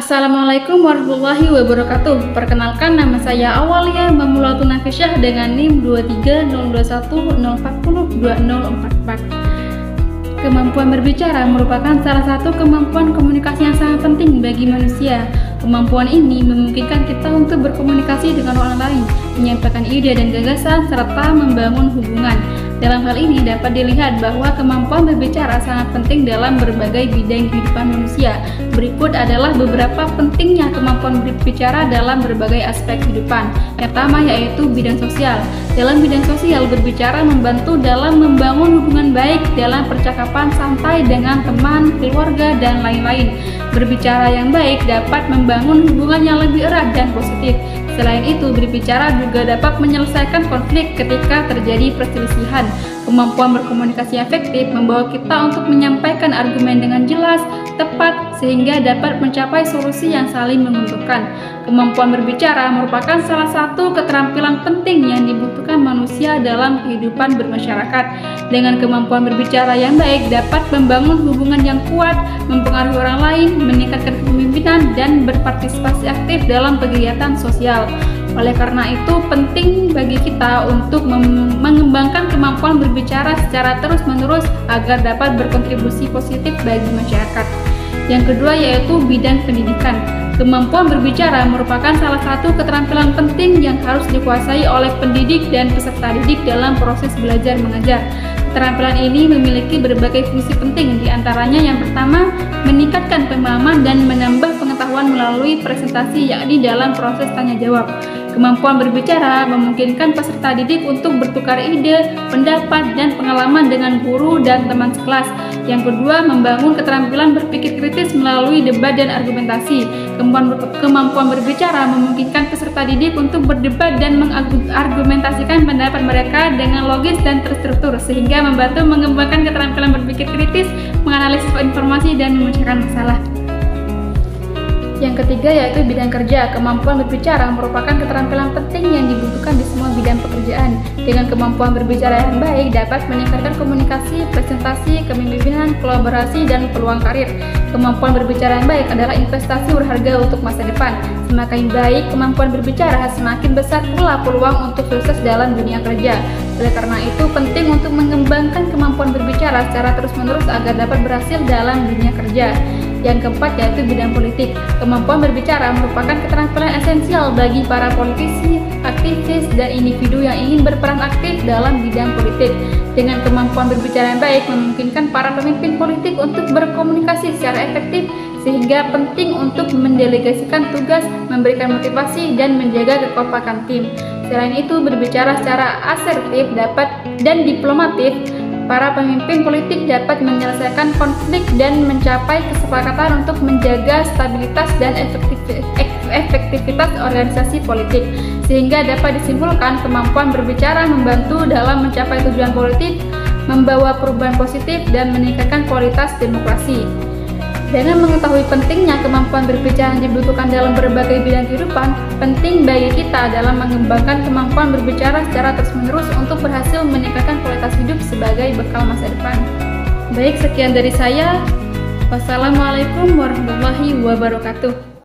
Assalamualaikum warahmatullahi wabarakatuh. Perkenalkan, nama saya Awalia Mamulatul Nafisyah dengan NIM 23021040204. Kemampuan berbicara merupakan salah satu kemampuan komunikasi yang sangat penting bagi manusia. Kemampuan ini memungkinkan kita untuk berkomunikasi dengan orang lain, menyampaikan ide dan gagasan, serta membangun hubungan. Dalam hal ini dapat dilihat bahwa kemampuan berbicara sangat penting dalam berbagai bidang kehidupan manusia. Berikut adalah beberapa pentingnya kemampuan berbicara dalam berbagai aspek kehidupan. Yang pertama yaitu bidang sosial. Dalam bidang sosial, berbicara membantu dalam membangun hubungan baik dalam percakapan santai dengan teman, keluarga, dan lain-lain. Berbicara yang baik dapat membangun hubungan yang lebih erat dan positif. Selain itu, berbicara juga dapat menyelesaikan konflik ketika terjadi perselisihan. Kemampuan berkomunikasi efektif membawa kita untuk menyampaikan argumen dengan jelas, tepat, sehingga dapat mencapai solusi yang saling menguntungkan. Kemampuan berbicara merupakan salah satu keterampilan penting yang dibutuhkan manusia dalam kehidupan bermasyarakat. Dengan kemampuan berbicara yang baik dapat membangun hubungan yang kuat, mempengaruhi orang lain, meningkatkan kepemimpinan, dan berpartisipasi aktif dalam kegiatan sosial. Oleh karena itu, penting bagi kita untuk mengembangkan kemampuan berbicara secara terus-menerus agar dapat berkontribusi positif bagi masyarakat. Yang kedua yaitu bidang pendidikan. Kemampuan berbicara merupakan salah satu keterampilan penting yang harus dikuasai oleh pendidik dan peserta didik dalam proses belajar mengajar. Keterampilan ini memiliki berbagai fungsi penting, diantaranya yang pertama, meningkatkan pemahaman dan menambah pengetahuan melalui presentasi, yakni dalam proses tanya jawab. Kemampuan berbicara memungkinkan peserta didik untuk bertukar ide, pendapat, dan pengalaman dengan guru dan teman sekelas. Yang kedua, membangun keterampilan berpikir kritis melalui debat dan argumentasi. Kemampuan berbicara memungkinkan peserta didik untuk berdebat dan mengargumentasikan pendapat mereka dengan logis dan terstruktur, sehingga membantu mengembangkan keterampilan berpikir kritis, menganalisis informasi, dan memecahkan masalah. Yang ketiga yaitu bidang kerja. Kemampuan berbicara merupakan keterampilan penting yang dibutuhkan di semua bidang pekerjaan. Dengan kemampuan berbicara yang baik dapat meningkatkan komunikasi, presentasi, kepemimpinan, kolaborasi, dan peluang karir. Kemampuan berbicara yang baik adalah investasi berharga untuk masa depan. Semakin baik kemampuan berbicara, semakin besar pula peluang untuk sukses dalam dunia kerja. Oleh karena itu, penting untuk mengembangkan kemampuan berbicara secara terus-menerus agar dapat berhasil dalam dunia kerja. Yang keempat yaitu bidang politik. Kemampuan berbicara merupakan keterampilan esensial bagi para politisi, aktivis, dan individu yang ingin berperan aktif dalam bidang politik. Dengan kemampuan berbicara yang baik memungkinkan para pemimpin politik untuk berkomunikasi secara efektif, sehingga penting untuk mendelegasikan tugas, memberikan motivasi, dan menjaga kekompakan tim. Selain itu, berbicara secara asertif dan diplomatif, para pemimpin politik dapat menyelesaikan konflik dan mencapai kesepakatan untuk menjaga stabilitas dan efektivitas organisasi politik. Sehingga dapat disimpulkan, kemampuan berbicara membantu dalam mencapai tujuan politik, membawa perubahan positif, dan meningkatkan kualitas demokrasi. Dengan mengetahui pentingnya kemampuan berbicara yang dibutuhkan dalam berbagai bidang kehidupan, penting bagi kita dalam mengembangkan kemampuan berbicara secara terus-menerus untuk berhasil meningkatkan kualitas hidup sebagai bekal masa depan. Baik, sekian dari saya. Wassalamualaikum warahmatullahi wabarakatuh.